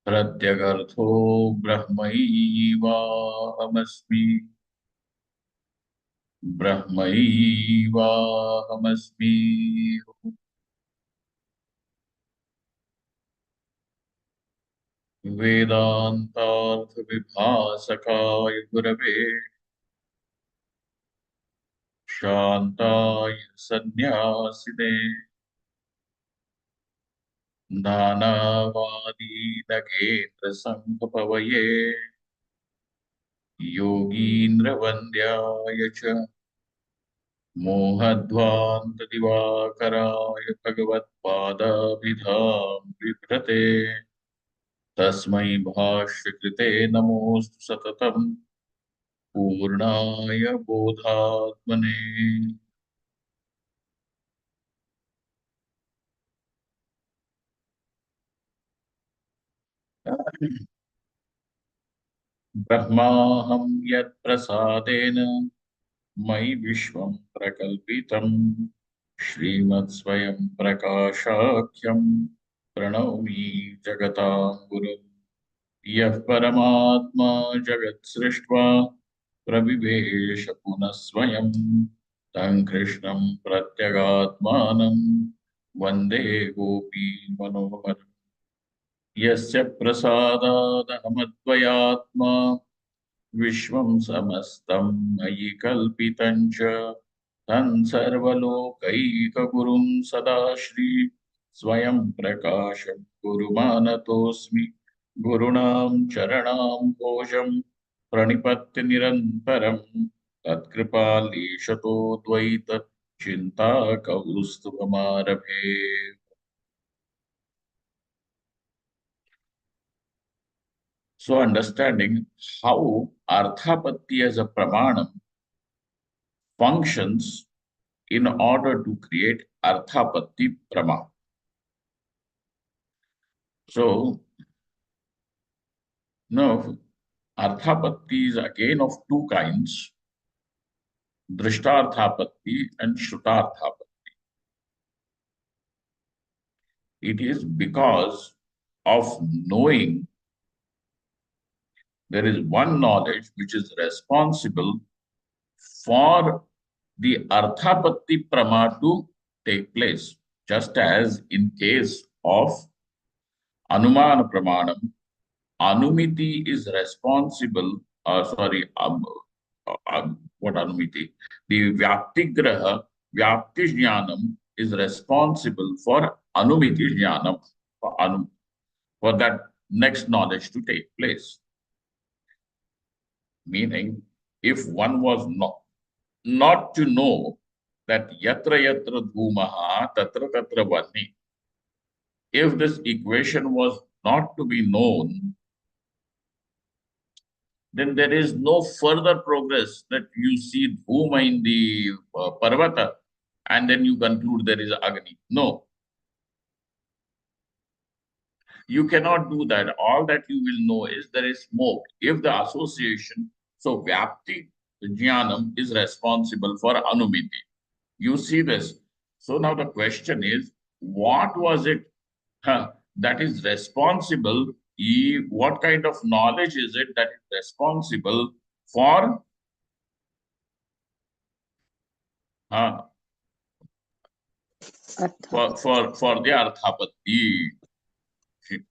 प्रत्यगर्थो ब्रह्मैवाहमस्मि ब्रह्मैवाहमस्मि। वेदान्तार्थविभासकाय गुरवे शान्ताय सन्न्यासिने नानावादीनगेन्द्रसङ्घपवये योगीन्द्रवन्द्याय च मोहध्वान्तदिवाकराय भगवत्पादाभिधां बिभ्रते तस्मै भाष्यकृते नमोऽस्तु सततं पूर्णाय बोधात्मने। ब्रह्माहं यत्प्रसादेन मयि विश्वं प्रकल्पितम् श्रीमत्स्वयं प्रकाशाख्यं प्रणौमि जगतां गुरुम्। यः परमात्मा जगत्सृष्ट्वा प्रविवेश पुनः स्वयं तं कृष्णं प्रत्यगात्मानं वन्दे गोपी मनोहरम्। यस्य प्रसादादहमद्वयात्मा विश्वं समस्तं मयि कल्पितं च तं सर्वलोकैकगुरुं सदाश्री स्वयं प्रकाशं गुरुमानतोऽस्मि। गुरूणां चरणां भोजं प्रणिपत्य निरन्तरं तत्कृपालीशतो द्वैत चिन्ताकौस्तुभमारभे। So understanding how Arthapatti as a Pramanam functions in order to create Arthapatti Prama. So now Arthapatti is again of two kinds, Drishtarthapatti and Shrutarthapatti. It is because of knowing there is one knowledge which is responsible for the Arthapatti Prama to take place, just as in case of Anumana Pramanam, Anumiti is responsible, what Anumiti? The Vyaptigraha, Vyapti Jnanam is responsible for Anumiti Jnanam, for that next knowledge to take place. Meaning, if one was not to know that yatra yatra dhumaha tatra tatra vani, if this equation was not to be known, then there is no further progress that you see dhuma in the parvata and then you conclude there is agni. No, you cannot do that. All that you will know is there is smoke. If the association, so Vyapti Jnanam is responsible for Anumiti. You see this. So now the question is, what was it that is responsible? What kind of knowledge is it that is responsible for uh, for the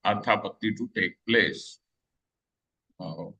arthapatti to take place? Uh,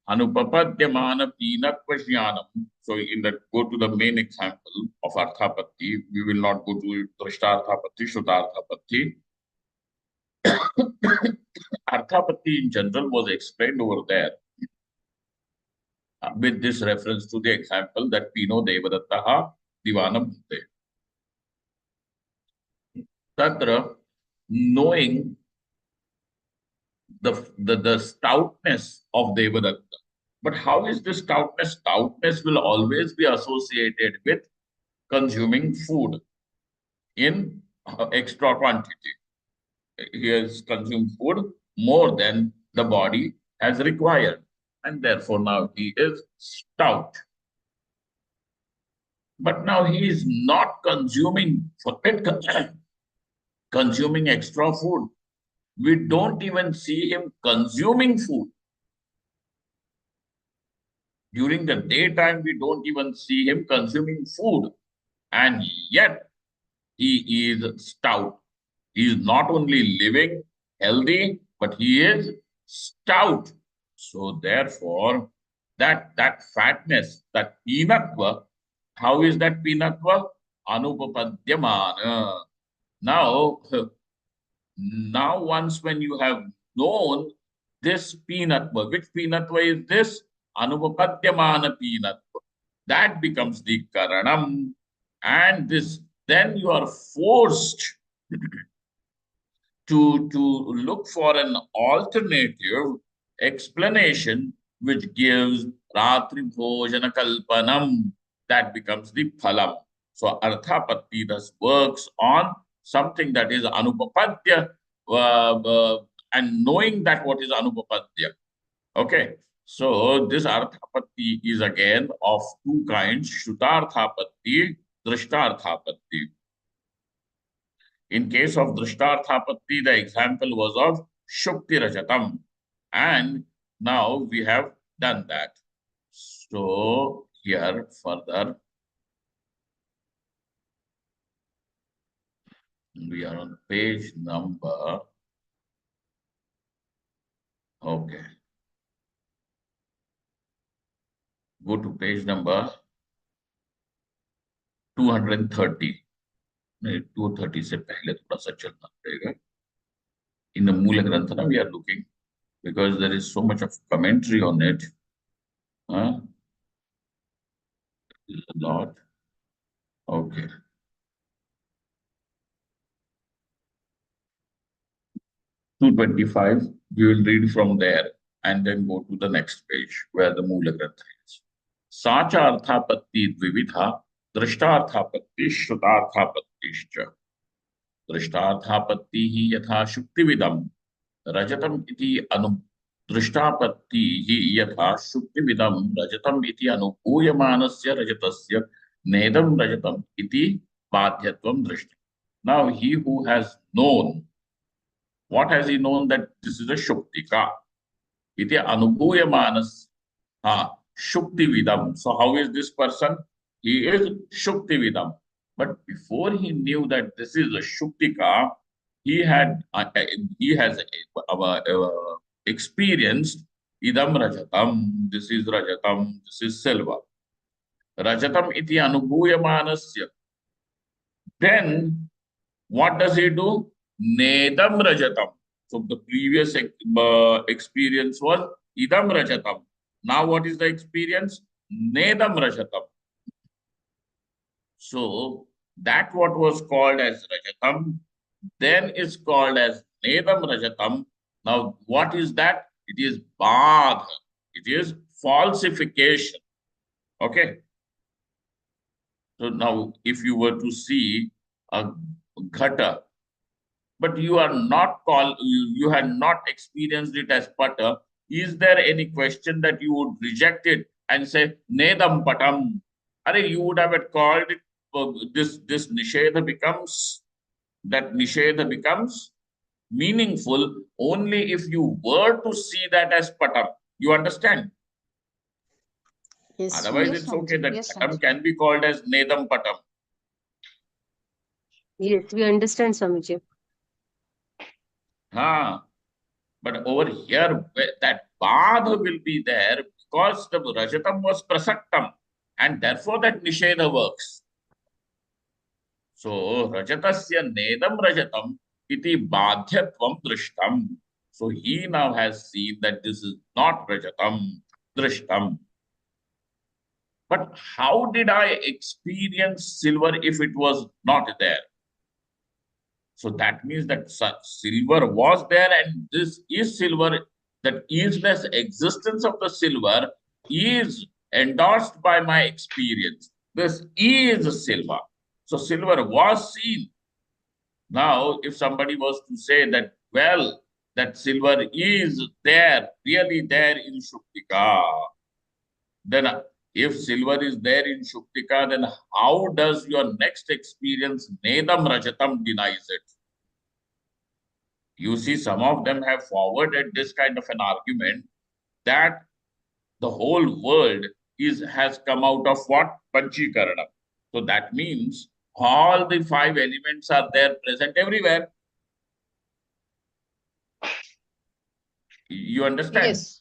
Anupapadyamana pinatva jnanam. So in that, go to the main example of arthapatti. We will not go to drishtarthapatti, shrutarthapatti. Arthapatti in general was explained over there with this reference to the example that Pino Devadattaha Divana Bhute. Tatra, knowing the stoutness of Devadatta. But how is this stoutness? Stoutness will always be associated with consuming food in extra quantity. He has consumed food more than the body has required, and therefore now he is stout. But now he is not consuming consuming extra food. We don't even see him consuming food. During the daytime, we don't even see him consuming food. And yet, he is stout. He is not only living healthy, but he is stout. So therefore, that fatness, that peanutwa, how is that peanutwa? Anupapadyamana. Now, now once when you have known this peanutwa, which peanutwa is this? Anupapadyamana peanutwa. That becomes the karanam. And this, then you are forced to look for an alternative explanation which gives Ratri Bhojana Kalpanam. That becomes the phalam. So Arthapatti thus works on something that is Anupapadya and knowing that what is Anupapadya. Okay. So this Arthapatti is again of two kinds, Shrutarthapatti, Drishtarthapatti. In case of Drishtarthapatti, the example was of Shukti Rajatam. And now we have done that. So here further, we are on page number, okay. Go to page number 230. 230 से पहले थोड़ा सा चलना पड़ेगा. In the Moola Granthana, we are looking because there is so much of commentary on it. A lot. Okay. 225, we will read from there and then go to the next page where the Moola Grantha is. Sacha Arthapatti Dvividha, Drishtarthapatti Shrutarthapattischa. Drishtarthapatti hi yatha Shuktividam, Rajatam iti anu Drishtapatti hi yatha Shuktividam, Rajatam iti anupuyamanasya Rajatasya, Nedam Rajatam iti Badhyatvam Drishti. Now he who has known, what has he known? That this is a Shuktika. Iti anubhuyamanas. Shuktividam. So how is this person? He is Shuktividam. But before he knew that this is a Shuktika, he has experienced idam rajatam. This is rajatam. This is silver. Rajatam iti anubhuyamanasya. Then what does he do? Nedam rajatam. So the previous experience was idam rajatam. Now what is the experience? Nedam rajatam. So that what was called as rajatam then is called as nedam rajatam. Now what is that? It is badha. It is falsification. Okay. So now if you were to see a ghata, but you are not called, you had not experienced it as pata, is there any question that you would reject it and say nedam patam? Are you would have it called it, this nishedha becomes, that nishedha becomes meaningful only if you were to see that as patam. You understand? Yes. Otherwise, Yes, it's okay Swamiji. that Yes, patam Swamiji. can be called as nedam patam. Yes, we understand, Swamiji. But over here, that badha will be there because the rajatam was prasaktam, and therefore that nishedha works. So rajatasya nedam rajatam iti badhyatvam drishtam. So he now has seen that this is not rajatam, drishtam. But how did I experience silver if it was not there? So that means that silver was there and this is silver. That easeless existence of the silver is endorsed by my experience. This is silver. So silver was seen. Now, if somebody was to say that, well, that silver is there, really there in Shuktika, then if silver is there in Shuktika, then how does your next experience, Nedam Rajatam, denies it? You see, some of them have forwarded this kind of an argument that the whole world has come out of what? Panchikaranam. So that means all the five elements are there present everywhere. You understand? Yes.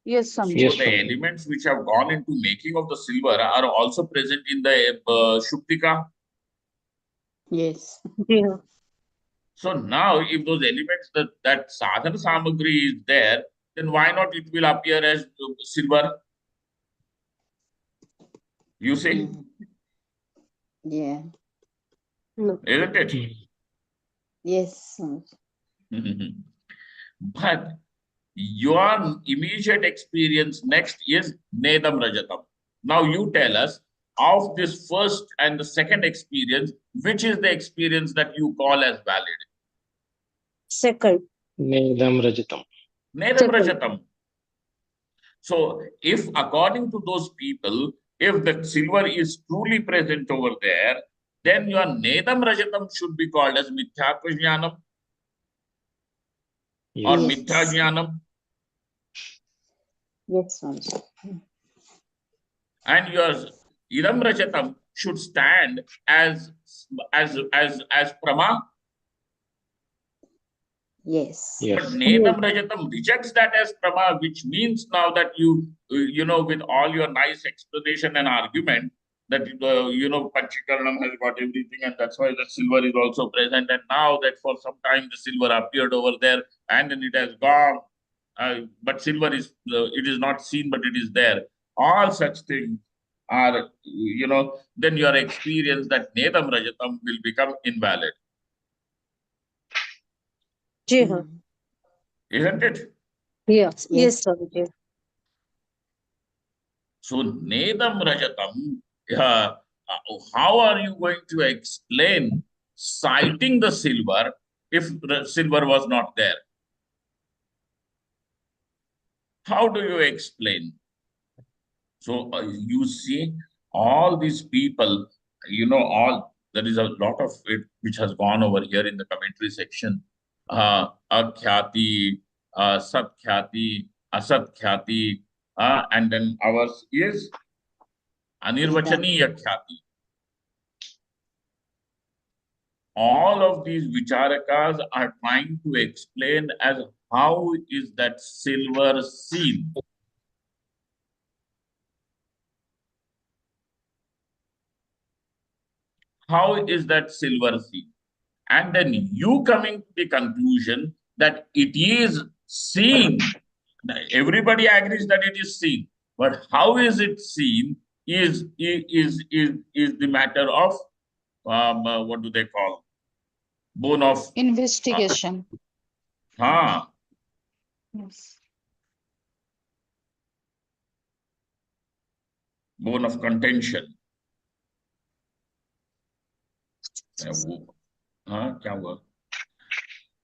Yes, So Swamiji. the elements which have gone into making of the silver are also present in the Shuktika. Yes. जी हाँ So now, if those elements that sadhana samagri is there, then why not it will appear as silver? You see, Yeah. no isn't it? Yes, Swamiji. But your immediate experience next is Nedam Rajatam. Now you tell us of this first and the second experience, which is the experience that you call as valid? second Nedam Rajatam. Nedam second Rajatam. So if according to those people, if the silver is truly present over there, then your Nedam Rajatam should be called as Mithyatva Jnanam or Yes. Mithya Jnanam. Yes, Swamiji. And your Idam Rajatam should stand as Prama. Yes. Yes. But Nedam Rajatam rejects that as Prama, which means now that you with all your nice explanation and argument, that Panchikaranam has got everything, and that's why the silver is also present. And now that for some time the silver appeared over there, and then it has gone. But silver is it is not seen, but it is there. All such things are, then your experience that Nedam Rajatam will become invalid, जी हाँ isn't it? yes Yes. yes Swami ji So, Nedam Rajatam, how are you going to explain citing the silver if the silver was not there? How do you explain? So, you see, all these people, there is a lot of it which has gone over here in the commentary section. Akhyati, Satkhyati, Asatkhyati, and then ours is Anirvachaniya Khyati. All of these vicharakas are trying to explain as how is that silver seen. How is that silver seen? And then you coming to the conclusion that it is seen. Everybody agrees that it is seen, but how is it seen is the matter of what do they call, bone of Investigation. Yes. bone of contention. क्या हुआ?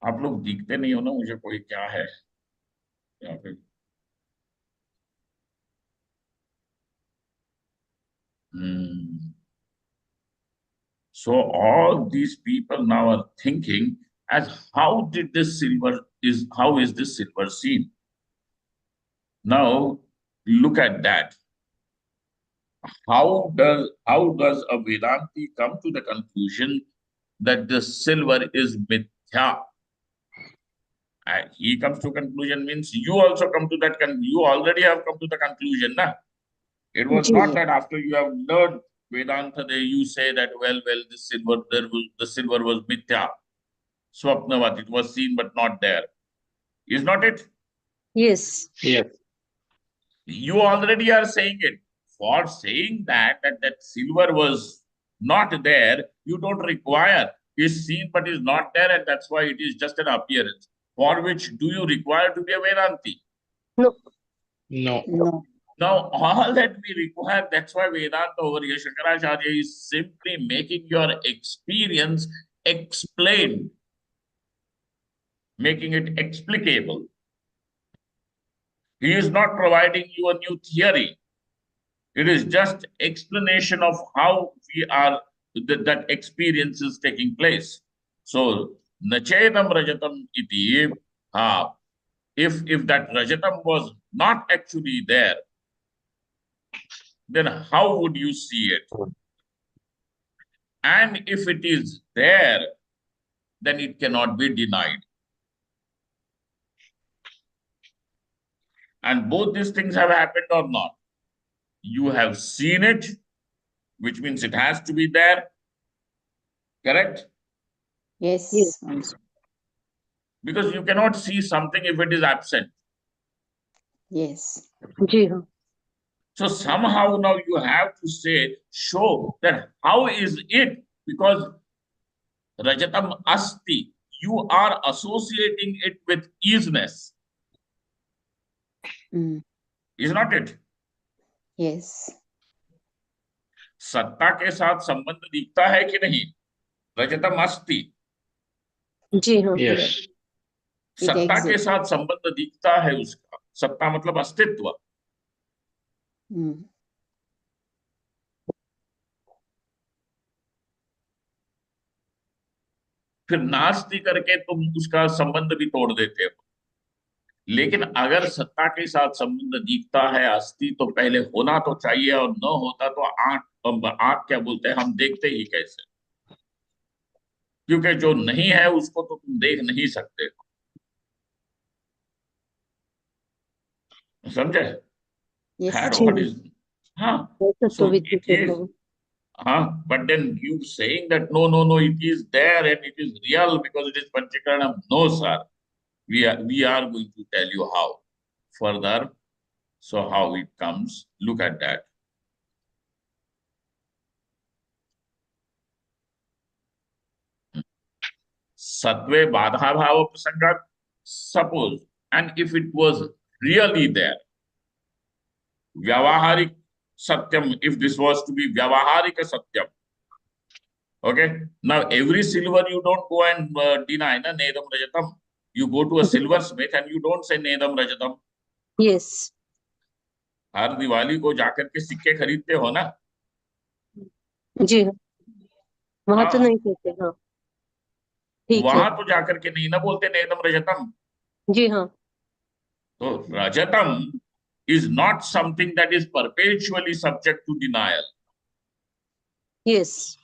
आप लोग दिखते नहीं हो ना मुझे, कोई क्या है या फिर So all these people now are thinking as how is this silver seen? Now look at that. How does a Vedanti come to the conclusion that the silver is mithya? He comes to conclusion means you also come to that you already have come to the conclusion, na? It was not that after you have learned Vedanta, you say that the silver was mithya, swapnavat, it was seen but not there. Is not it? yes Yes. You already are saying it. For saying that silver was not there, you don't require is seen but is not there, and that's why it is just an appearance. For which do you require to be a Vedanti? no No. No. Now, all that we require, that's why Vedanta over here, Shankaracharya is simply making your experience explained, making it explicable. He is not providing you a new theory. It is just explanation of how we are, that experience is taking place. So, Nachedam Rajatam iti, if that Rajatam was not actually there, then how would you see it? And if it is there, then it cannot be denied. And both these things have happened or not. You have seen it, which means it has to be there. Correct? Yes. Yes. Because you cannot see something if it is absent. Yes. जी हाँ. So somehow now you have to say, show that how is it? Because Rajatam Asti, you are associating it with easiness. Mm. Is not it? Yes. सत्ता के साथ संबंध दिखता है कि नहीं? रजतम अस्ति. जी हाँ. Yes. It सत्ता के exists. साथ संबंध दिखता है उसका. सत्ता मतलब अस्तित्व. Mm. फिर नास्ति करके तुम उसका संबंध भी तोड़ देते हो. लेकिन अगर सत्ता के साथ संबंध दिखता है अस्ति, तो पहले होना तो चाहिए, और न होता तो आंख क्या बोलते हैं, हम देखते ही कैसे? क्योंकि जो नहीं है उसको तो तुम देख नहीं सकते. समझे? Yes. That जी what हाँ. is, हाँ. वैसे So तो विधि it से is, तो. but then you saying that no, it is there and it is real because it is Panchakaranam. No, sir. We are going to tell you how further. So how it comes, look at that. Satve Badha Bhava Prasangat, suppose, and if it was really there, Vyavaharik Satyam, if this was to be Vyavaharika Satyam, okay? Now, every silver you don't go and deny, na, Nedam Rajatam. You go to a silversmith and you don't say Nedam Rajatam. Yes. हर दिवाली को जाकर के सिक्के खरीदते हो ना? जी हाँ. वहाँ तो हाँ. नहीं कहते. हाँ. ठीक है. वहां तो जाकर के नहीं ना बोलते नेदम रजतम. जी हाँ. तो रजतम is not something that is perpetually subject to denial. Yes.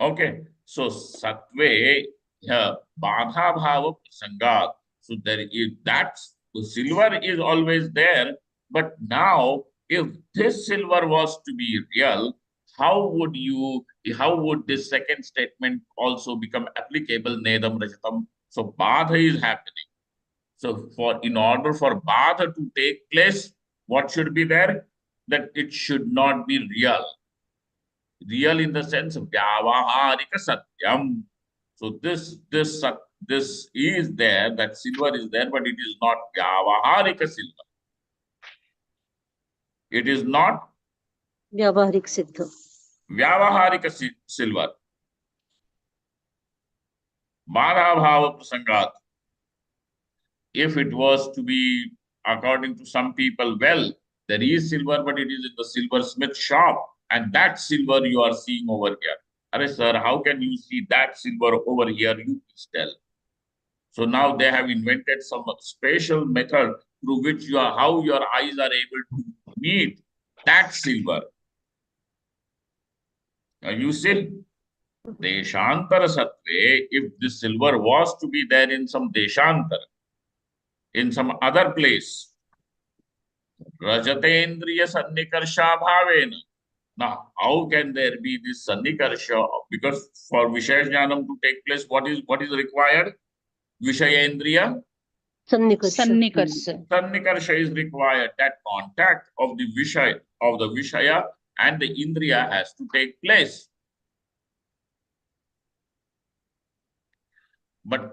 Okay, so Satve Badha Bhava Prasangat. So there is that silver is always there, but now if this silver was to be real, how would this second statement also become applicable? Nedam Rajatam. So Badha is happening. So in order for Badha to take place, what should be there? That it should not be real. Real in the sense of Vyavaharika Satyam. So this is there, that silver is there, but it is not Vyavaharika silver. It is not व्यावहारिक सिद्ध. Vyavaharika silver. Badha Bhava Prasangat. If it was to be according to some people, well, there is silver, but it is in the silversmith shop, and that silver you are seeing over here. Arey sir, how can you see that silver over here? You please tell. So now they have invented some special method through which how your eyes are able to meet that silver. Now you see, Deshantara Sattve, if this silver was to be there in some Deshantara, in some other place, Rajatendriya Sannikarsha Bhavena. Now, how can there be this Sannikarsha? Because for Vishesh Jnanam to take place, what is required? Vishayendriya सन्निकर्ष. Sannikarsa. Sannikarsha is required. That contact of the Vishaya and the Indriya has to take place. But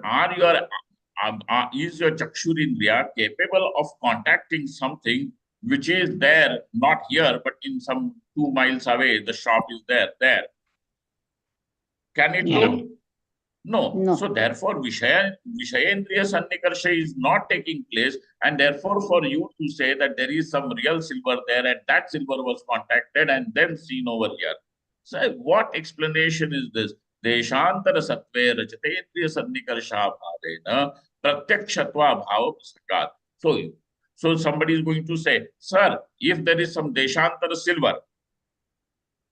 is your Chakshurindriya capable of contacting something which is there, not here, but in some 2 miles away, the shop is there. Can it No. do? No. No. So therefore, Vishayendriya Sannikarsha is not taking place, and therefore for you to say that there is some real silver there and that silver was contacted and then seen over here. So what explanation is this? Deshantara Sattve Rajatendriya Sannikarsha Bhavena Pratyakshatva Bhava Prasagat. So somebody is going to say, sir, if there is some Deshantara silver,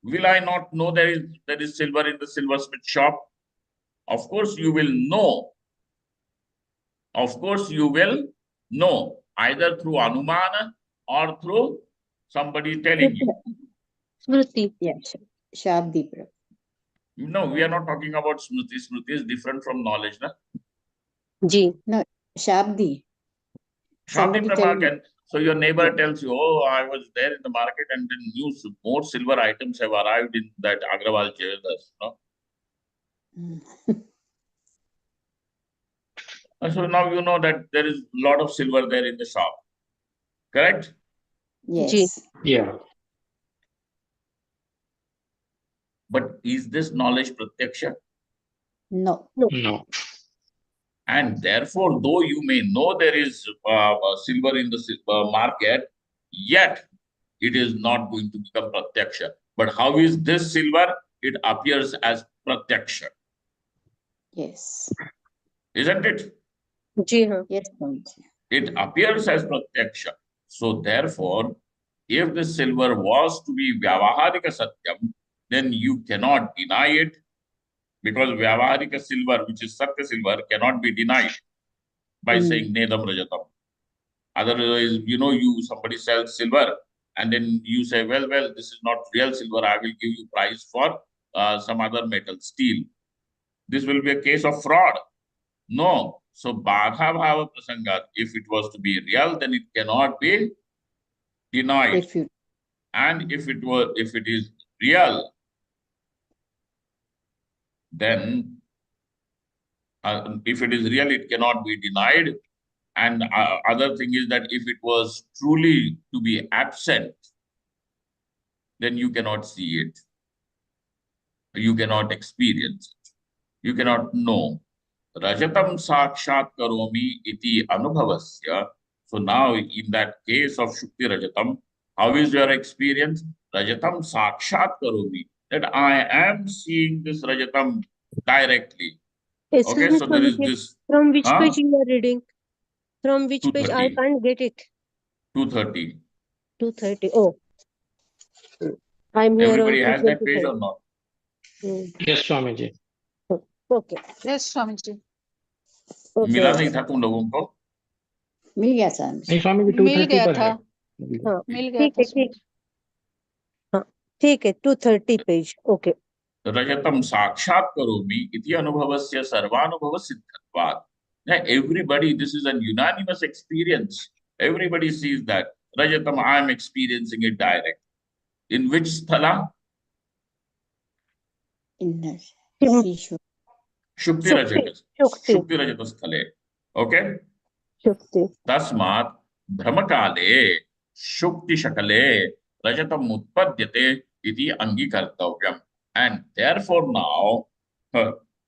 will I not know there is silver in the silversmith shop? Of course you will know. Of course you will know, either through Anumana or through somebody telling you. Smriti. Yeah. Shabdi Prama. No, we are not talking about Smriti. Smriti is different from knowledge. Na? Ji. Shabdi. Shabdi Somebody Prama tell me. can. So your neighbor Yeah. tells you, oh, I was there in the market and then more silver items have arrived in that Agrawal jewelers. No? And so now you know that there is a lot of silver there in the shop. Correct? Yes. Yeah. But is this knowledge pratyaksha? No. No. And therefore, though you may know there is silver in the market, yet it is not going to become pratyaksha. But how is this silver? It appears as pratyaksha. Yes. Isn't it? Ji हाँ. Yes, Swamiji. It appears as pratyaksha. So therefore, if the silver was to be vyavaharika satyam, then you cannot deny it, because vyavaharika silver, which is satya silver, cannot be denied by saying nedam rajatam. Otherwise, somebody sells silver and then you say, well, this is not real silver. I will give you price for some other metal, steel. This will be a case of fraud. No. So, Badha Bhava Prasangat, if it was to be real, then it cannot be denied. If you And if it is real, then if it is real, it cannot be denied. And other thing is that if it was truly to be absent, then you cannot see it. You cannot experience it. You cannot know. Rajatam sakshat karomi iti anubhavasya. So now in that case of Shukti Rajatam, how is your experience? Rajatam sakshat karomi. That I am seeing this Rajatam directly. Excuse Okay, me, so there is Swamiji. this From which page you are reading? From which page? I 230. can't get it. 230. 230. Oh. I'm here on Everybody has that page 225. or not? Yes, Swamiji. Okay. Yes, Swamiji. मिला Okay. नहीं था तुम लोगों को? मिल गया Swamiji. नहीं स्वामी जी मिल 230 गया पर था। है। हाँ. मिल गया ठीक था है, ठीक. हाँ. ठीक है. 230 page. Okay. रजतम साक्षात करोमि इति अनुभवस्य सर्वानुभव सिद्धत्वात्. Now, everybody, this is a unanimous experience. Everybody sees that. Rajatam, I am experiencing it direct. In which sthala? In the Shim- seashore. Shukti Shukti. Rajata. Shukti. Shukti Rajata sthale. Okay? Shukti. Tasmat brahmakale shukti shakale rajatam utpadyate iti angikartavyam. And therefore now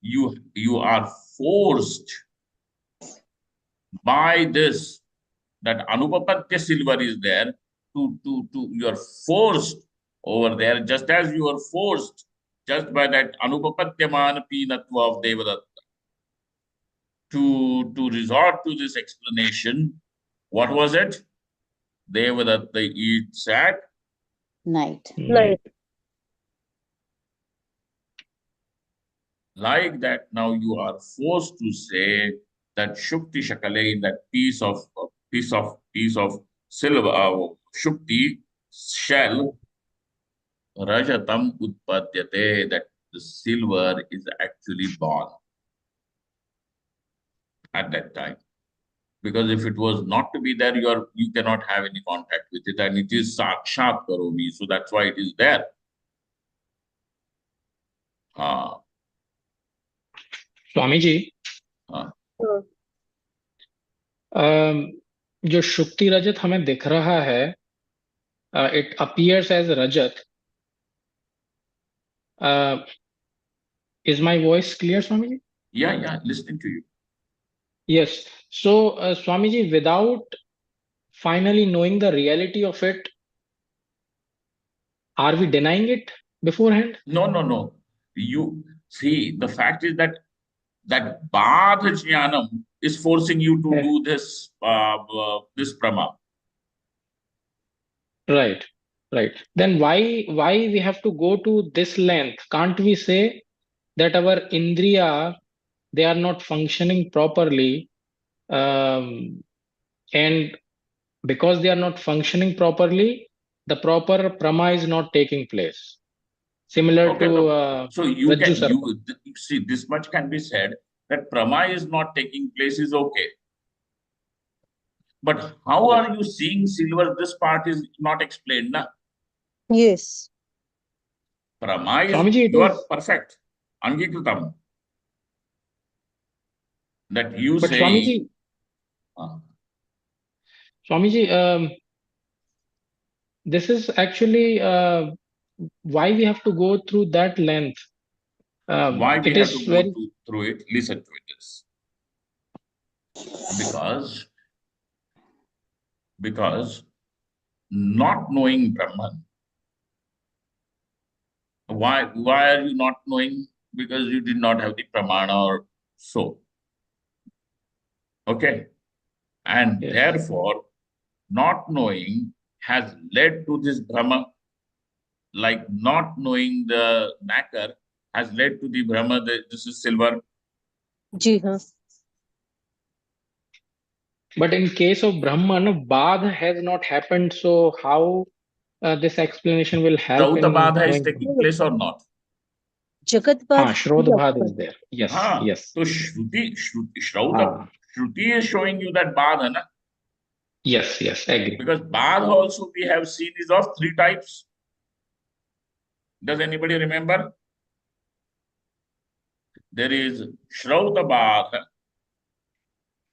you are forced by this, that anupapatya silver is there, to you are forced over there, just as you are forced just by that anupapatyamana pinatva of Devadatta to resort to this explanation. What was it? Devadatta eats at Night. Night. like that. Now you are forced to say that Shukti Shakale, in that piece of silver, Shukti shell, Rajatam Utpadyate, that the silver is actually born at that time. Because if it was not to be there, you cannot have any contact with it, and it is Sakshat Karomi, so that's why it is there. Swami ji हाँ. जो शुक्ति रजत हमें दिख रहा है it appears as Rajat. Is my voice clear, Swamiji? Yeah, listening to you. Yes. So, Swamiji, without finally knowing the reality of it, are we denying it beforehand? No. You see, the fact is that Badha Jnanam is forcing you to Yeah. do this Prama. Right. Then why we have to go to this length? Can't we say that our Indriya, they are not functioning properly, and because they are not functioning properly, the proper Prama is not taking place. Similar Okay, to so you Rajju can Sarpa. you see, this much can be said, that Prama is not taking place is okay. But how Yes. are you seeing silver? This part is not explained. Na? Yes. Prama is, Swamiji, it you are is, perfect. Angikritam. That you but saying, Swamiji, this is actually why we have to go through that length. why we It have to is go very, through it? Listen to this. Because not knowing Brahman. Why are you not knowing? Because you did not have the pramana or so. Okay. And yes. therefore, not knowing has led to this Brahma. Like not knowing the nacre has led to the Brahma, this is silver. Ji हाँ. But in case of Brahman, Badh has not happened. So how this explanation will help Rauta in Badha is knowing? taking place or not? जगत बात Shrodh ही Badh आपका. is there. Yes, Haan. yes. So Shrauta, Ah, Shruti is showing you that Badha, na? yes, agree. Because Badha also we have seen is of three types. Does anybody remember? There is Shrauta Badha,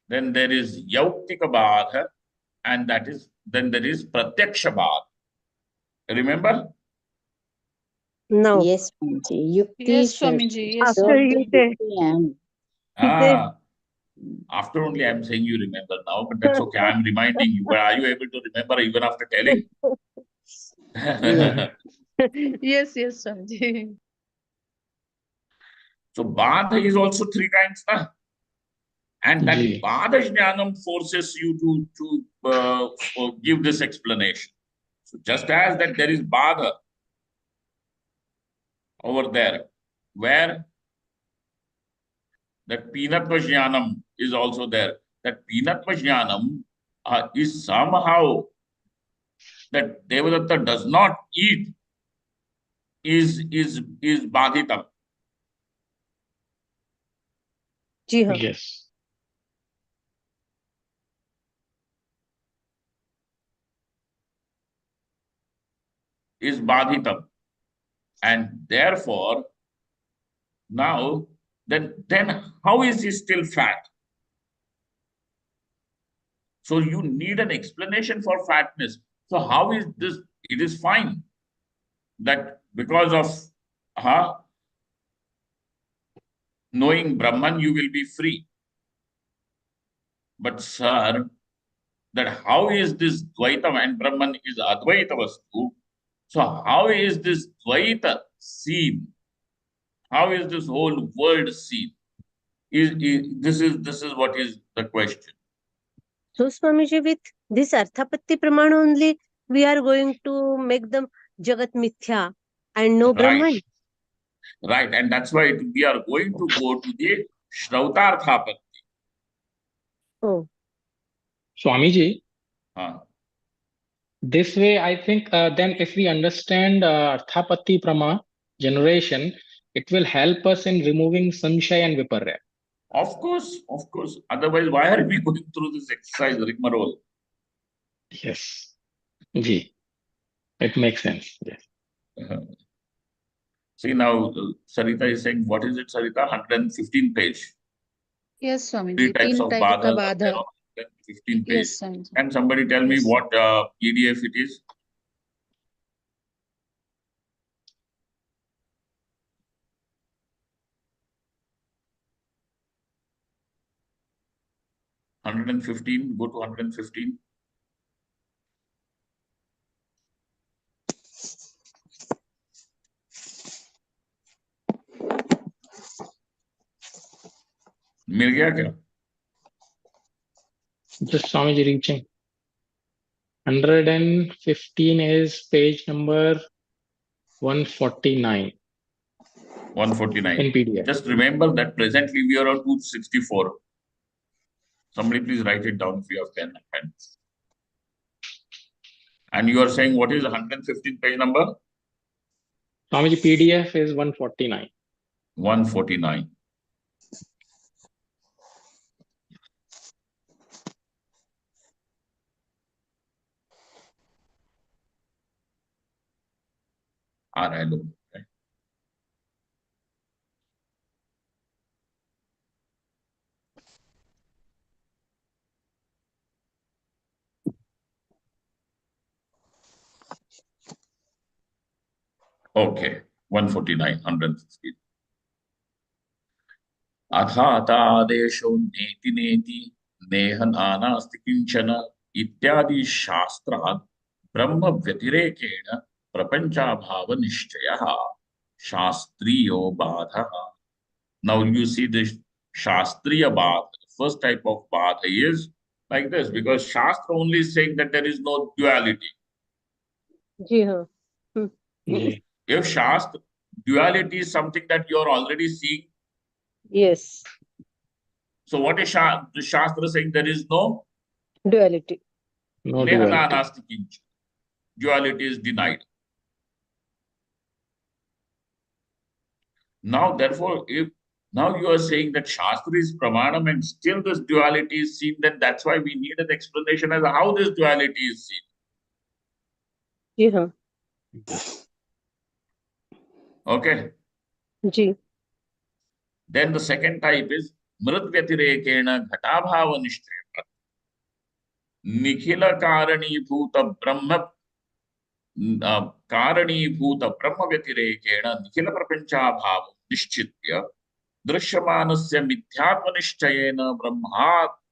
then there is Yauktika Badha, and then there is Pratyaksha Badha. Remember? No. Yes, Swamiji. Yukti, Yes, sir. Swamiji. Yes. After Shodha, you say. Yukti, and After only I'm saying you remember now, but that's okay. I'm reminding you. But are you able to remember even after telling? yeah. Yes, Swamiji. So Badha is also three kinds, na? And that Ji. Badha Jnanam forces you to give this explanation. So just as that there is Badha over there, where that Pinatva Jnanam is also there. That Pinatva Jnanam is somehow that Devadatta does not eat is Badhitam. जी हाँ. Yes. Is Badhitam. And therefore, now, then how is he still fat? So you need an explanation for fatness. So how is this? It is fine that because of knowing Brahman, you will be free. But sir, that how is this Dvaitam, and Brahman is Advaita Vastu? So how is this Dvaita seen? How is this whole world seen? This is what is the question. So Swamiji, with this Arthapatti Pramana only, we are going to make them Jagat Mithya and no Brahman. Right, and that's why we are going to go to the Shrautarthapatti. Oh. Swamiji, Huh. this way I think then if we understand Arthapatti Prama generation, it will help us in removing Samshaya and Viparya. Of course. Otherwise, why are we going through this exercise, rigmarole? Yes. Ji. It makes sense. Yes. See now, Sarita is saying, what is it, Sarita? 115 page. Yes, Swamiji. Three types Teen of type badhas ka are there badha. on 115 page. Yes, Swamiji. Can somebody tell me Yes. what PDF it is? 115, go to 115. मिल गया क्या? Just Swamiji reaching. 115 is page number 149 149. in PDF. Just remember that presently we are on 264. Somebody please write it down if you have pen and pen. And you are saying what is 115 page number? Swamiji, PDF is 149. 149. आ रहा है लोग. Okay, 149, 150. अथातादेशो नेति नेति नेह नानास्ति किंचन इत्यादि शास्त्रात् ब्रह्म व्यतिरेकेण प्रपंचाभाव निश्चयः शास्त्रीयो बाधः. Now you see this shastriya bath. First type of bath is like this, because shastra only is saying that there is no duality. जी हाँ. जी. If shastra duality is something that you are already seeing, Yes. so what is the shastra saying? There is no Duality. No duality. nehananasti kinch. Duality is denied. Now, therefore, if now you are saying that shastra is pramanam and still this duality is seen, then that's why we need an explanation as to how this duality is seen. जी हाँ. Okay. Ji. Then the second type is mrit vyatirekena ghatabhava nishtaya. Nikhila karanibhuta brahma कारणीभूत ब्रह्म व्यतिरेकेण निखिल प्रपंचाभाव निश्चित्य दृश्यमानस्य मिथ्यात्मनिश्चयेन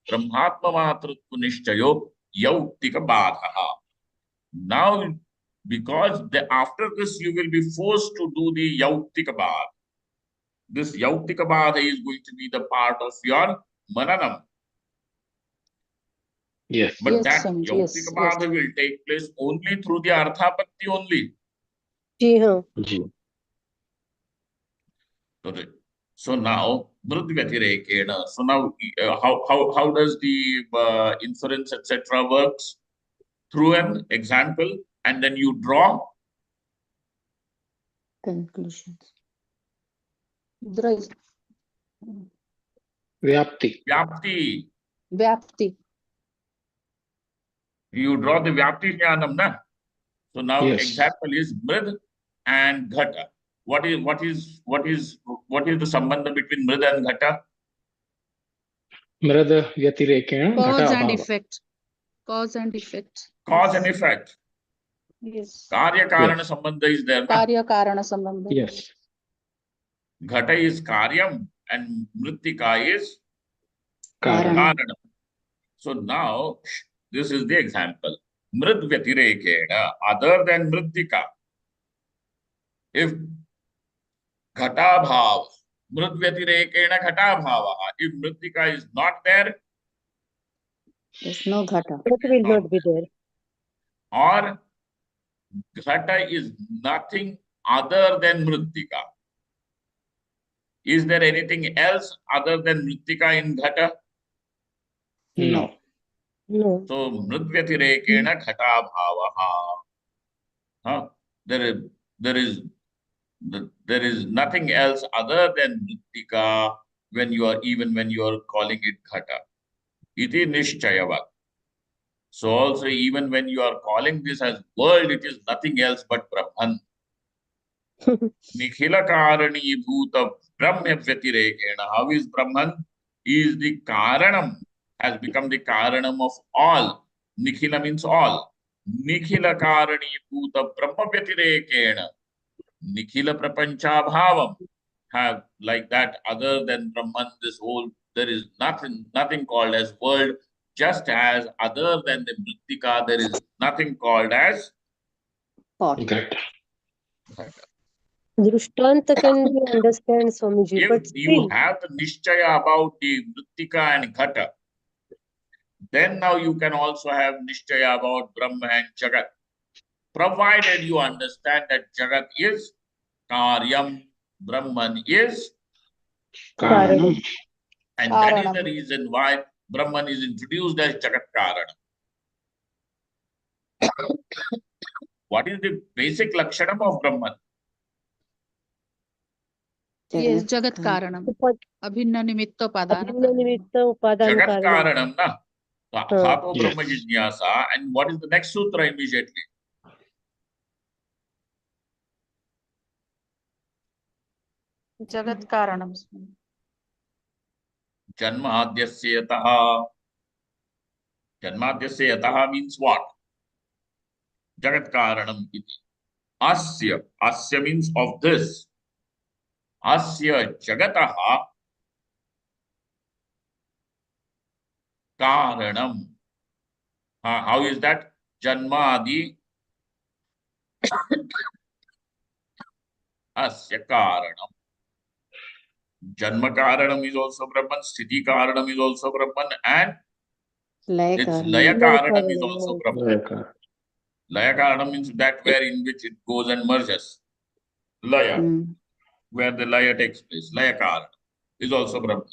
ब्रह्मात्ममातृत्व निश्चयो यौक्तिक बाधः. Now, because after this you will be forced to do the yauktika bath. This yauktika bath is going to be the part of your mananam. Yes. But Yes, that Swamiji, yauktika yes, bath yes. will take place only through the arthapatti only. जी हाँ. जी. So now mrid vyatirekena. So now how does the inference etc. works? Through an example, and then you draw Conclusions. Dra- Vyapti. vyapti. Vyapti. You draw the vyapti jnanam, na? So now Yes. example is mrid and ghata. What is the sambandha between mrid and ghata? Mrada vyatirekena Cause ghata and abhava. effect. Cause and effect. Cause and effect. Yes. Karya karana Yes. sambandha is there, na? Karya karana sambandha. Yes. Ghata is karyam and mritika is Karan. Karan. karanam. So now this is the example. Mrid vyatirekena, other than mritika. If ghatabhav, mrid vyatirekena ghatabhava. If mritika is not there, There's no ghata. That will not be there. or ghata is nothing other than mritika. Is there anything else other than mritika in ghata? No. No. So mridvyatirekena ghatabhavaha. Huh? There is nothing else other than mritika when you are calling it ghata. Iti nishchayavat. So also even when you are calling this as world, it is nothing else but Brahman. Nikhila karanibhuta brahma vyatirekena. How is Brahman? He is the karanam, has become the karanam of all. Nikhila means all. Nikhila karanibhuta brahma vyatirekena. Nikhila prapancha bhavam. Have like that other than Brahman, this whole there is nothing called as world, just as other than the Mrittika, there is nothing called as Pot. Ghata. Ghata. Drishtanta can be understand, Swamiji, If but you still, have the Nishchaya about the Mrittika and Ghata, then now you can also have Nishchaya about Brahma and Jagat, provided you understand that Jagat is Karyam, Brahman is, Karanam. Karanam. and that is the Karanam. reason why Brahman is introduced as Jagat Karanam. What is the basic lakshanam of Brahman? Yes, Jagat Karanam. Upad- Abhinna Nimitta Padana Abhinna Karanam. Nimitta Upadana Jagat Karanam. Karanam, na? Huh. Hato Yes. Brahma Jinyasa. And what is the next sutra immediately? Jagat Karanam. Janmadhyasya yataha. Janmadhyasya yataha means what? Jagat Karanam iti. Asya. Asya means of this. Asya Jagataha Karanam. How is that? Janmadi Asya Karanam. Janma Karanam is also Brahman, Sthiti Karanam is also Brahman, and Laya its Karanam. Laya Laya Karanam is Karanam, also yes. Brahman. Ghata. Laya Karanam means that where in which it goes and merges. Laya, Hmm. where the Laya takes place. Laya Karanam is also Brahman.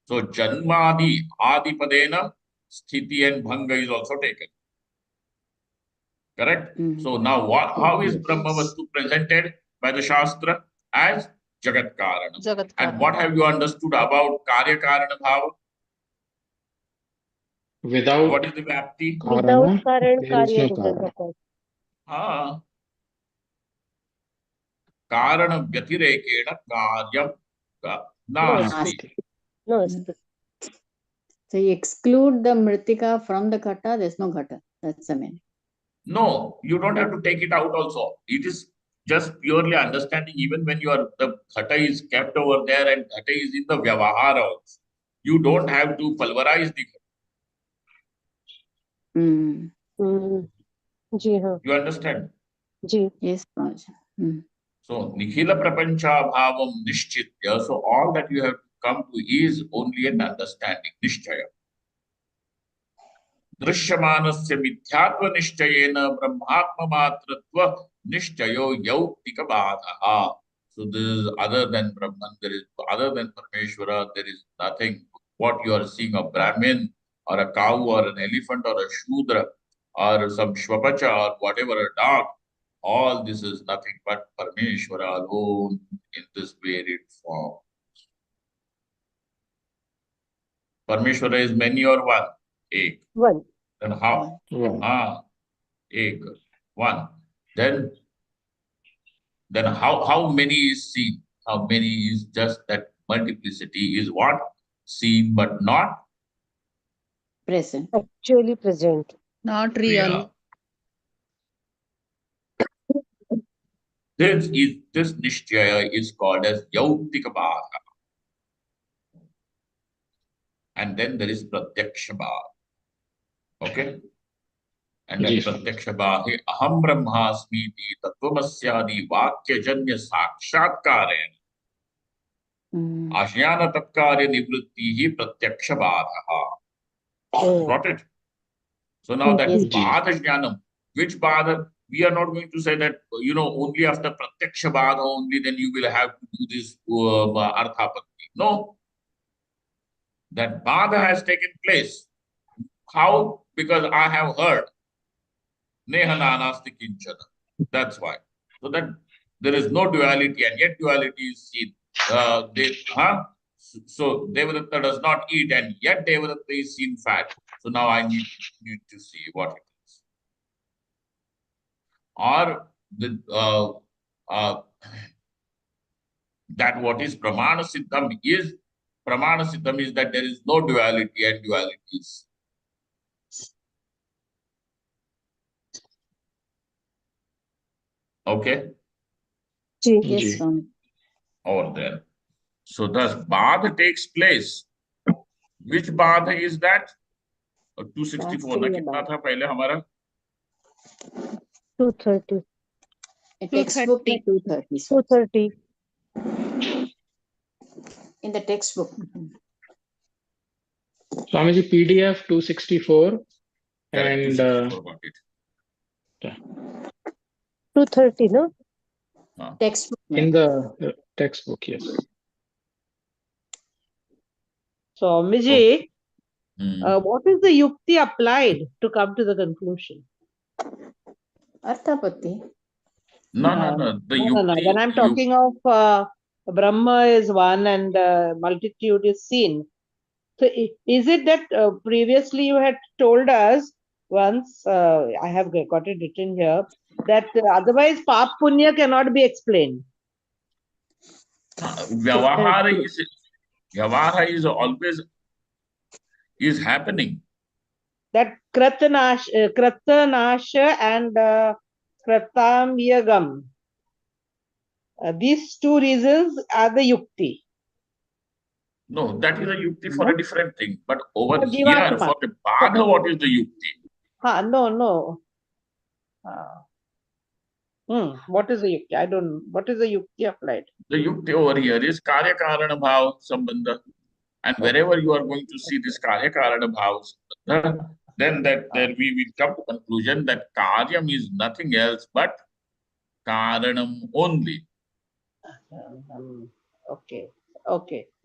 So Janmadi, Adipadena, Sthiti and Bhanga is also taken. Correct? Hmm. So now how is Yes. Brahma Vastu presented by the Shastra? As Jagat Karanam. Jagat And what Karanam. have you understood about Karya Karana Bhava? Without What is the Vyapti? Without Karana, Karan, there is Karya no doesn't Karana. occur. Ah, Karana Vyatirekena Karyam No, Nasti. Nasti. no, Hmm. So you exclude the Mritika from the Ghata, there's no Ghata. That's the meaning. No, you don't have to take it out also. It is just purely understanding, even when the Ghata is kept over there and Ghata is in the Vyavahara also. You don't have to pulverize the Ghata. Hmm. जी हाँ, You understand? Ji. Yes, Praj. Hmm. So, Nikhila Prapancha Bhavam Nishchitya. So, all that you have to come to is only an understanding, Nishchaya. Drishyamanasya Mithyatva Nishchayena Brahmatma Matratva Nishchayo Yautika Bhadaha. So, this is other than Brahman, there is other than Parmeshwara, there is nothing. What you are seeing, a Brahmin or a cow or an elephant or a Shudra or some Shvapacha or whatever, a dog, all this is nothing but Parmeshwara alone in this varied form. Parmeshwara is many or one? Ek. One. Then how? One. Ek. One. Then how many is seen? How many is just that multiplicity is what? Seen but not Present. Actually present. Not real. real. This Nishchaya is called as Yautika Bhava. And then there is Pratyaksha Bhava. Okay? And then Yes. Pratyaksha Bhava, Aham Brahmasmiti Tattvamasya Vakya Janya Sakshatkaren. Hmm. Ajnana Tatkarya Nivrittihi Pratyaksha Bhava. Oh. Got it? So now that Yes. Bhada Jnanam, which Bhada, we are not going to say that, only after Pratyaksha Bhada only, then you will have to do this Arthapatti. No. That Bhada has taken place. How? Because I have heard. Nehananasti Kinchana. That's why. So that there is no duality, and yet duality is seen. So Devadatta does not eat, and yet Devadatta is seen fat. So now I need to see what it is. Or the that what is Pramana Siddham is that there is no duality and duality is. Okay, ji. Yes, Ji. Swami. over there. So thus Bad takes place Which बाध is that? 264 ना, शास्त्रीय कितना बात। था पहले हमारा? 230. Text book में 230 230. in the textbook. Swamiji, PDF 264 Correct, and 264 got it. 230, no? Textbook in में the textbook, yes. So, Miji, Hmm. what is the yukti applied to come to the conclusion? अर्थापत्ति। No, the No. yukti, When I'm talking of Brahma is one and multitude is seen. So, is it that previously you had told us once, I have got it written here, that otherwise Pap Punya cannot be explained? Vyavahara is always is happening. That Kratanasha and Kratamyagam. These two reasons are the yukti. No, that is a yukti for a different thing. But over For here, Jivatma. for the badha, what is the yukti? No. What is the yukti? I don't know. What is the yukti applied? The yukti over here is karya karana bhav sambandha. And wherever you are going to see this karya karana bhav sambandha, then there we will come to conclusion that karyam is nothing else but karanam only. Okay.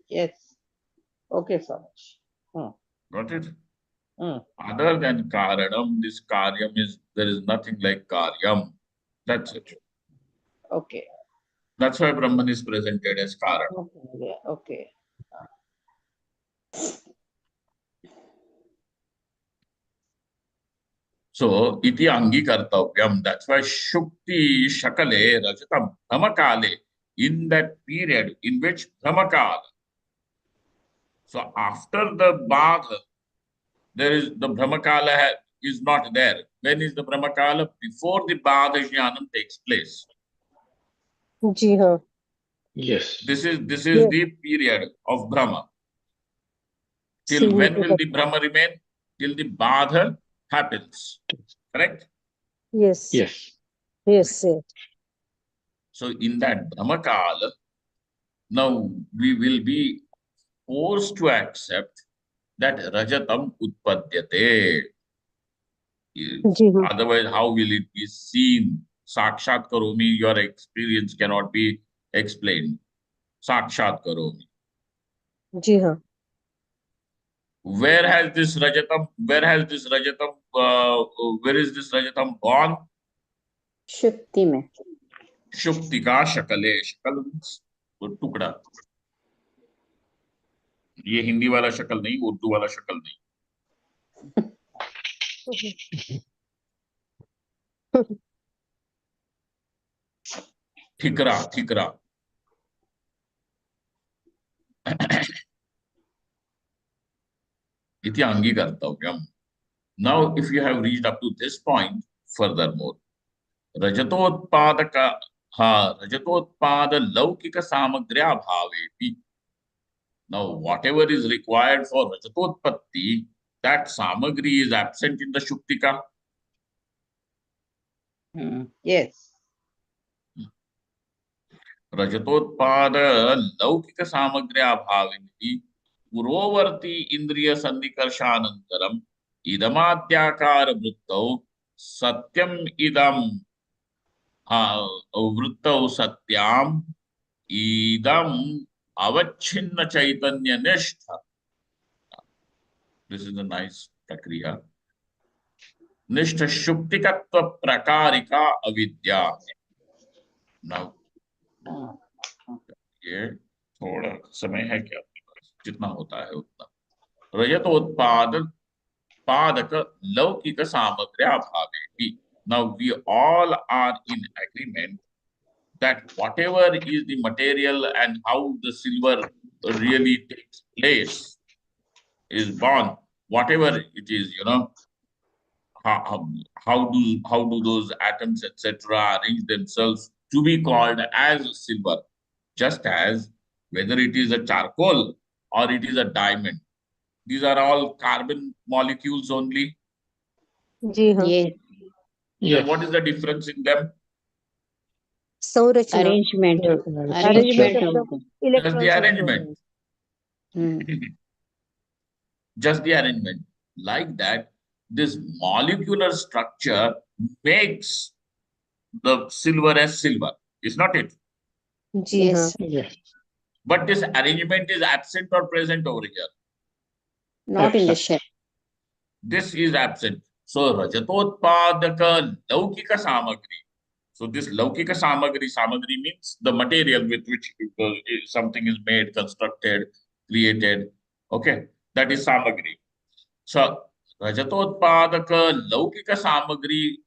Yes. Okay, so much. Got it? Other than karanam, this karyam is, there is nothing like karyam. That's it. Okay. That's why Brahman is presented as karanam. Okay. So, iti angikartavyam. That's why Shukti Shakale Rajatam Brahmakale, in that period in which Brahmakala. So, after the Badha, there is the Brahmakala is not there. When is the Brahmakala? Before the Badha Jnanam takes place. जी हाँ. Yes. This is Yeah. the period of Brahma. Till Seen when to will the Brahma remain? Till the Badha happens. Correct? Yes. Yes. Yes. So in that Brahmakala, now we will be forced to accept that Rajatam Utpadyate. जी हाँ. Otherwise, how will it be seen? Sakshat Karomi, your experience cannot be explained. Sakshat Karomi. जी हाँ. Where is this Rajatam born? शुक्ति में Shuktika Shakale. Shakal means टुकड़ा. ये हिंदी वाला शक्ल नहीं, उर्दू वाला शक्ल नहीं. ठिकरा. इति अंगीकर्तव्यम. Now, if you have reached up to this point, furthermore, रजतोत्पाद लौकिक सामग्र्या भावेपि. Now, whatever is required for Rajatotpatti, that samagri is absent in the Shuktika. Yes. Rajatotpad laukika samagrya bhavinti purovarti indriya sannikarshanantaram idamadyakara vrittau satyam idam vrittau satyam idam avachinna chaitanya nishtha. This is a nice prakriya. Nishtha shuktikatva prakarika avidya. Now, ये थोड़ा समय है क्या आपके पास? जितना होता है उतना. रजतोत्पाद पादक लौकिक सामग्र्या भावेपि. Now we all are in agreement that whatever is the material and how the silver really takes place is born, whatever it is, how do those atoms etc. arrange themselves to be called as silver, just as whether it is a charcoal or it is a diamond, These are all carbon molecules only. जी हाँ. Yes. Then what Yes. is the difference in them? संरचना. Arrangement. Arrangement Arrangement of of the the. Just the electrons and arrangement. protons. Just the arrangement. Like that, this molecular structure makes the silver as silver. Is not it? जी हाँ. Yes. Yes. But this arrangement is absent or present over here. Not in the Absent. shell. This is absent. So Rajatotpadaka Laukika Samagri. So this Laukika Samagri means the material with which something is made, constructed, created. Okay, that is Samagri. So Rajatotpadaka Laukika Samagri,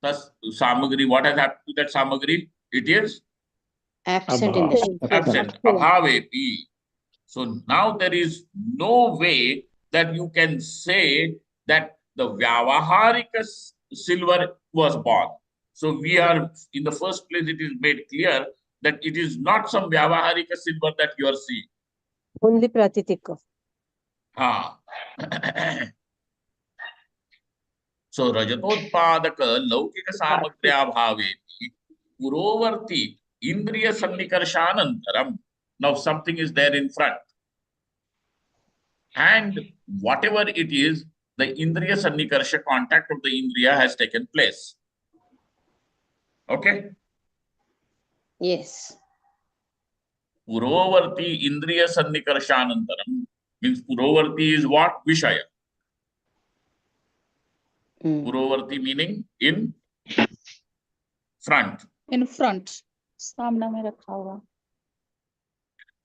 thus Samagri, what has happened to that Samagri? It is Absent in the shell. absent. Abhavepi. So now there is no way that you can say that the Vyavaharika silver was born. So we are, in the first place, it is made clear that it is not some Vyavaharika silver that you are seeing. Only Pratitika. Ha. So Rajatotpadaka Laukika Samagrya Bhaveti Purovarti Indriya Sannikarshanantaram. Now something is there in front. And whatever it is, the Indriya Sannikarsha contact of the Indriya has taken place. Okay? Yes. Purovarti Indriya Sannikarshanantaram means Purovarti is what? Vishaya. Purovarti meaning in front. In front. सामने में रखा हुआ.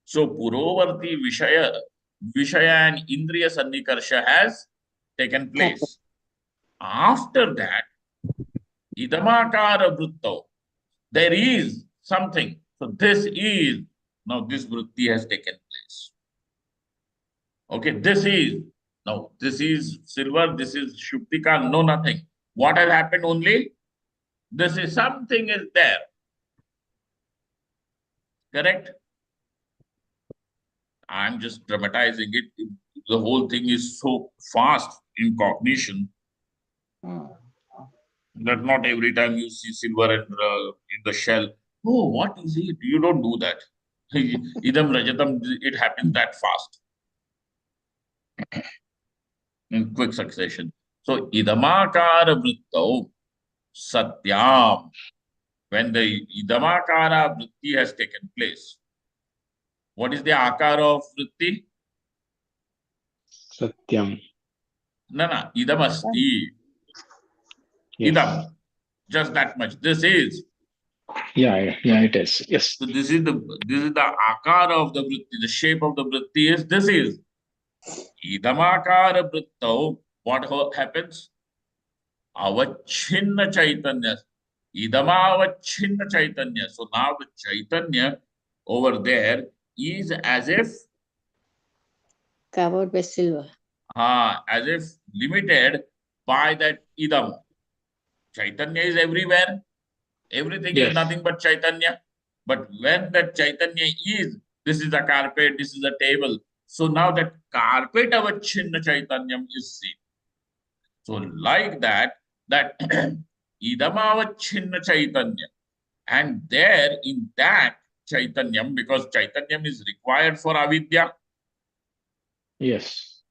So Purovarti Vishaya and Indriya Sannikarsha has taken place. After that, Idamakara Vrittau, there is something. So this is, now this Vritti has taken place. Okay, this is silver, this is Shuktika, no nothing. What has happened only? This is something is there. Correct? I'm just dramatizing it. The whole thing is so fast in cognition that not every time you see silver in the shell, oh, what is it? You don't do that. Idam Rajatam, it happens that fast. In quick succession. So, Idamakara Vrittau Satyam. When the Idamakara Vritti has taken place, what is the Akara of Vritti? Satyam. No, Idam Asti. Yes. Idam. Just that much. This is. Yeah, it is. Yes. So this is the Akara of the Vritti. The shape of the Vritti is this is. Idamakara Vrittau. What happens? Avachinna Chaitanya. Idamavachinna Chaitanya. So now the Chaitanya over there is as if Covered by silver. as if limited by that Idam. Chaitanya is everywhere. Everything is Yes. nothing but Chaitanya. But when that Chaitanya is, this is a carpet, this is a table. So now that carpet avachinna Chaitanyam is seen. So like that idamavachinna Chaitanya. And there in that Chaitanyam, because Chaitanyam is required for avidya. Yes.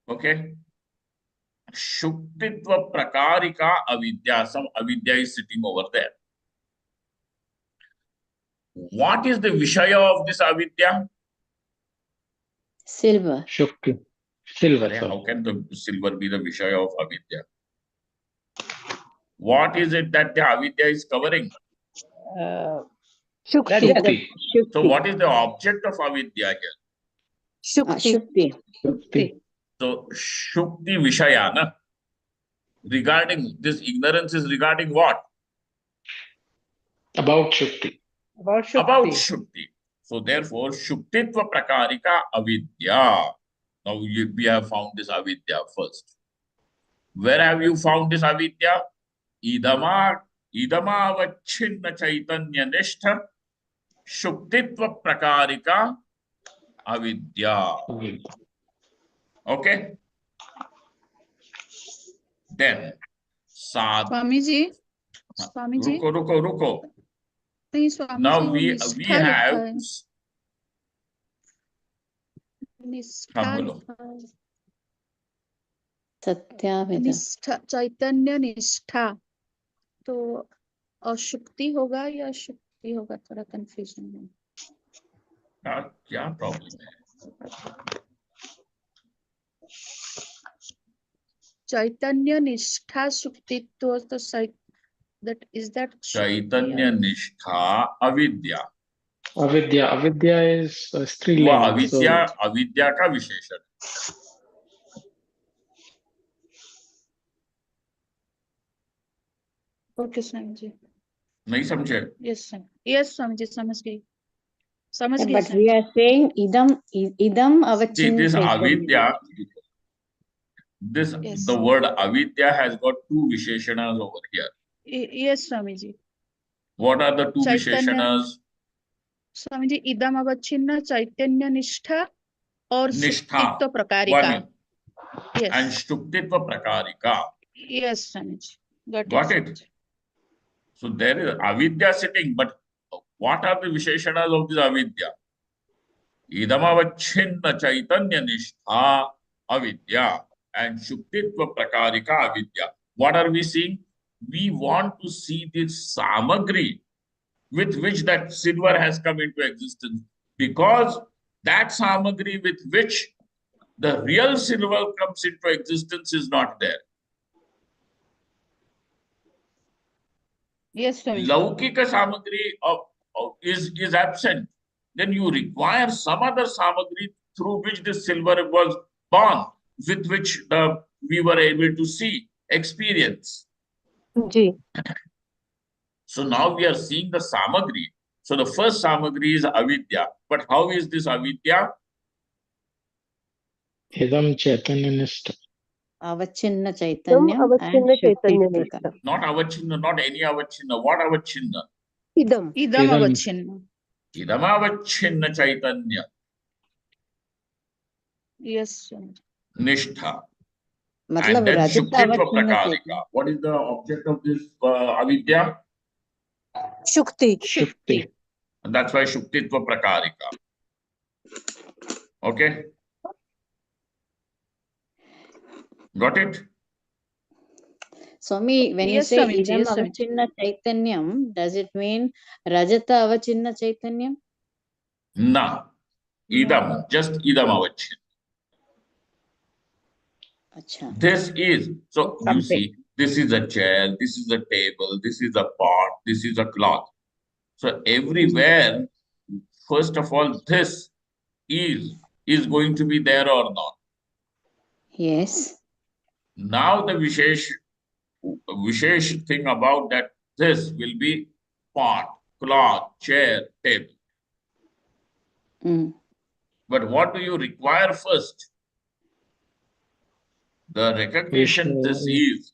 Okay. Shuktitva prakarika avidya. Some avidya is sitting over there. What is the Vishaya of this avidya? Silver. Shukti. Silver. How Sorry. can the silver be the Vishaya of avidya? What is it that the avidya is covering? Shukti. Shukti. So what is the object of avidya here? Shukti. Shukti. Shukti. So Shukti Vishaya, na? Regarding this ignorance is regarding what? About Shukti. About Shukti. About Shukti. So therefore, Shuktitva Prakarika Avidya. Now we have found this avidya first. Where have you found this avidya? Idamavachinna Chaitanya Nishtha Shuktitva Prakarika avidya. Okay. Then Sad. Swamiji, Swamiji, Ruko. नहीं स्वामी Now जी वो we निष्ठा लिखा have है निष्ठा हाँ, बोलो। लिखा है Satyavidam. निष्ठा चैतन्य निष्ठा तो अशुक्ति होगा या शुक्ति होगा थोड़ा कंफ्यूजन है क्या प्रॉब्लम है? चैतन्य निष्ठा शुक्तित्व तो that is that चैतन्य निष्ठा अविद्या. Avidya is वो striling. So अविद्या का विशेषण. ओके स्वामी जी नहीं समझे? यस स्वामी जी समझ गई But we are saying idam See, avachin this chaitanya. avidya, Yes. the word avidya has got two visheshanas over here. Yes Swami ji What are the two chaitanya visheshanas? Swami ji idam avacchinna chaitanya nishtha और Nishtha, shuktitva prakarika one, and Shuktitva Prakarika. Yes Swami ji Got it? So there is avidya sitting, but what are the visheshanas of this avidya? Idamavachinna chaitanya nishtha avidya and Shuktitva Prakarika avidya. What are we seeing? We want to see this samagri with which that silver has come into existence, because that samagri with which the real silver comes into existence is not there. Yes Swami ji Laukika samagri is absent. Then you require some other samagri through which the silver was born, with which we were able to see, experience. जी So now we are seeing the samagri. So the first samagri is avidya. But how is this avidya? idam chaitanya nishtha. Avachinna chaitanya and अवच्छिन्न shukti चैतन्य prakara. निष्ठा Not avachinna, not any avachinna. What avachinna? इदम इदम Idam. अवच्छिन्न Idamavachinna chaitanya yes Swami जी nishtha. मतलब And then rajata Shuktitva avachinna Prakarika. chaitanya. What is the object of this avidya? शुक्ति Shukti. And that's why Shuktitva Prakarika. Okay? Got it? Swami, when you Yes, say Swamiji, idam yes, Swamiji. avachinna chaitanyam, does it mean rajata avachinna chaitanyam? Na. Idam. Just idam avachin. Acha. This is. So you Something. see, this is a chair, this is a table, this is a pot, this is a cloth. So everywhere, first of all, this is going to be there or not. Yes. Now the Vishesh thing about that this will be pot, cloth, chair, table. Mm. But what do you require first? The recognition this is.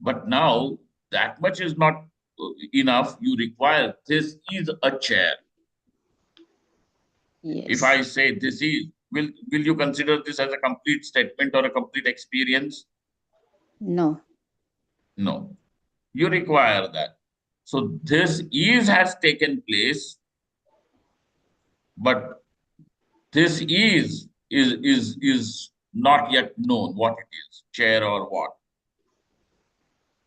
But now that much is not enough. You require this is a chair. Yes. If I say this is, will you consider this as a complete statement or a complete experience? No. No. You require that. So this is has taken place, but this is not yet known what it is, chair or what.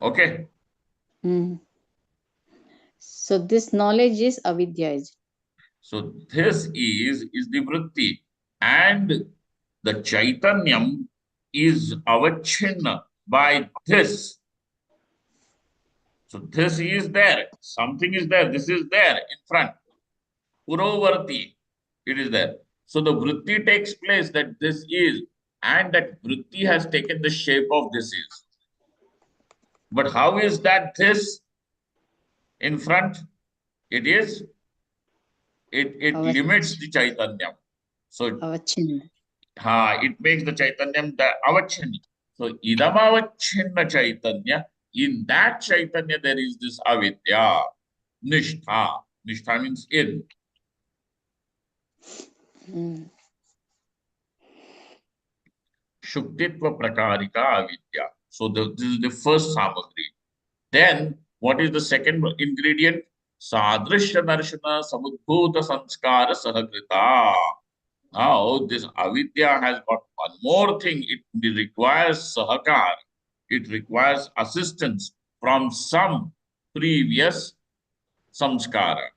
Okay? Mm. So this knowledge is avidya. Is it? So this is the vritti, and the chaitanyam is avachinna by this. So this is there, something is there, this is there in front. Purovarti, it is there. So the vritti takes place that this is, and that vritti has taken the shape of this is. But how is that this in front? It is, it limits the chaitanyam. So Avachinna. it makes the chaitanyam the avachinna. So idamavachinna chaitanya, in that chaitanya there is this avidya, nishtha. Nishtha means in. Mm. Shuktitva prakarika avidya. So this is the first samagri. Then what is the second ingredient? Sadrishya darshana samudbhuta sanskara sahakrita. Now this avidya has got one more thing. It requires sahakar. It requires assistance from some previous samskara.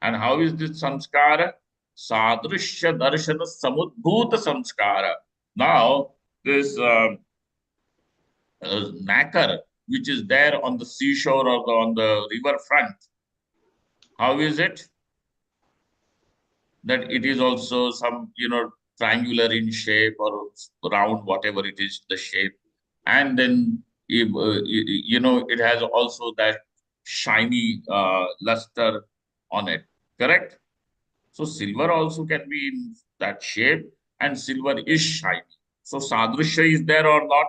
And how is this samskara? Sadrishya darshana samudbhuta samskara. Now, this nacre, which is there on the seashore or on the river front, how is it? That it is also some, triangular in shape or round, whatever it is, the shape. And then, it has also that shiny luster on it, correct? So silver also can be in that shape, and silver is shiny. So sadrishya is there or not?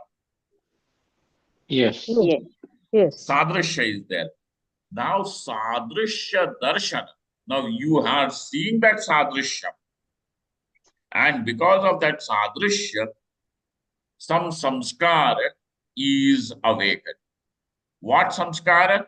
Yes. Yes. Yes. Sadrishya is there. Now sadrishya darshana. Now you are seeing that sadrishya, and because of that sadrishya, some samskara is awakened. What samskara?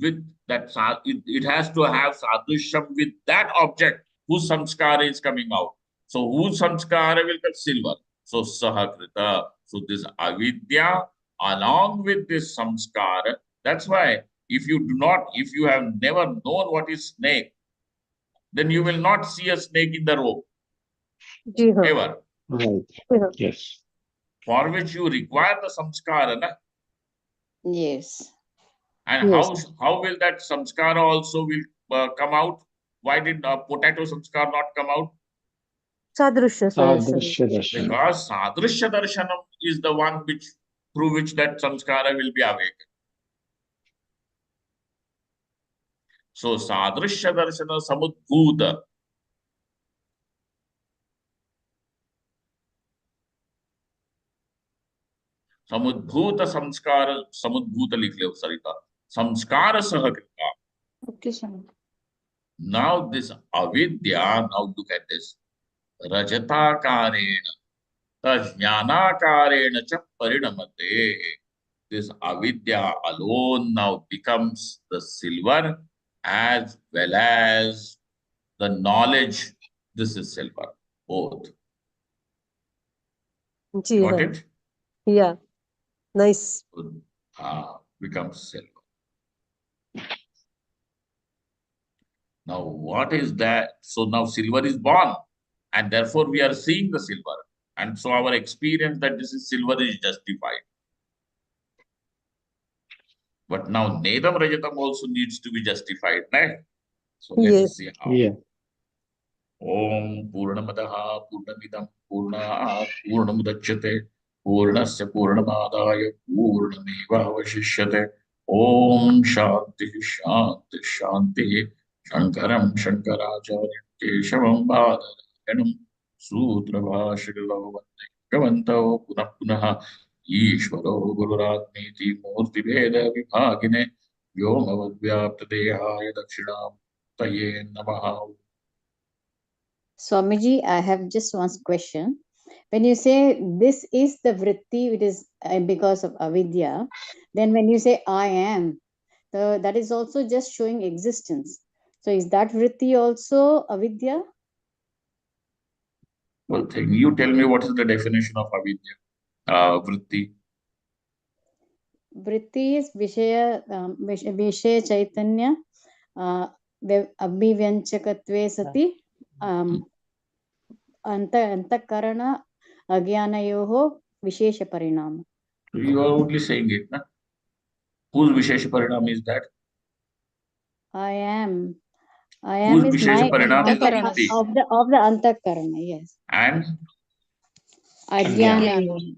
With that, it has to have sadrishyam with that object whose samskara is coming out. So whose samskara will come? Silver. So sahakrita. So this avidya along with this samskara. That's why if you have never known what is snake, then you will not see a snake in the rope जी हाँ. ever. Right. Yeah. Yes. For which you require the samskara, na? Yes. And Yes. how will that samskara also will come out? Why did potato samskara not come out? Sadrishya darshan. Sadrishya darshan. Because sadrishya darshanam is the one through which that samskara will be awakened. So sadrishya darshana samudbhuta. Samudbhuta samskara, samudbhuta likh le Sarita. Samskara sahakrita. Okay, Swami. Now this avidya, now look at this. Rajatakarena, tajnanakarena cha parinamate. This avidya alone now becomes the silver as well as the knowledge. This is silver, both. Ji Got हाँ. it? Yeah. Nice. Becomes silver. Now, what is that? So now silver is born, and therefore we are seeing the silver. And so our experience that this is silver is justified. But now Nedam Rajatam also needs to be justified, right? So let Yes. us see how. Yeah. Om Purnamadaha Purnamidam Purnat Purnamudachyate Purnasya Purnamadaya Purnameva Avashishyate Om Shanti Shanti Shanti Shankaram Shankaracharya Keshavam Bhadarayanam Sutra Bhashikala Kavanto Punah Punah Ishvaro Gururatmeti Murti Veda Vibhagine Vyomavadvyapta Dehaya Dakshinam Taye Namaha. Swamiji, I have just one question. When you say this is the vritti, it is because of avidya, then when you say I am, that is also just showing existence. So is that vritti also avidya? Well, thing. You tell me what is the definition of avidya, vritti. Vritti is Vishaya Chaitanya Abhivyanchakatve sati Antakarana Agyanayoho Vishesha Parinama. You are only saying it, na? Whose Vishesha Parinam is that? I am. I Whose am is Vishesha my Parinam is Antakarana. vritti? of the Antakarana, yes. And Agyanayoho.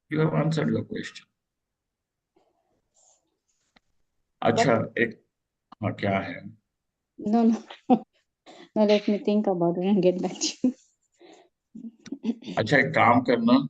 you have answered your question. अच्छा एक हाँ क्या है? No, no. No, let me think about it and get back to you. अच्छा एक काम करना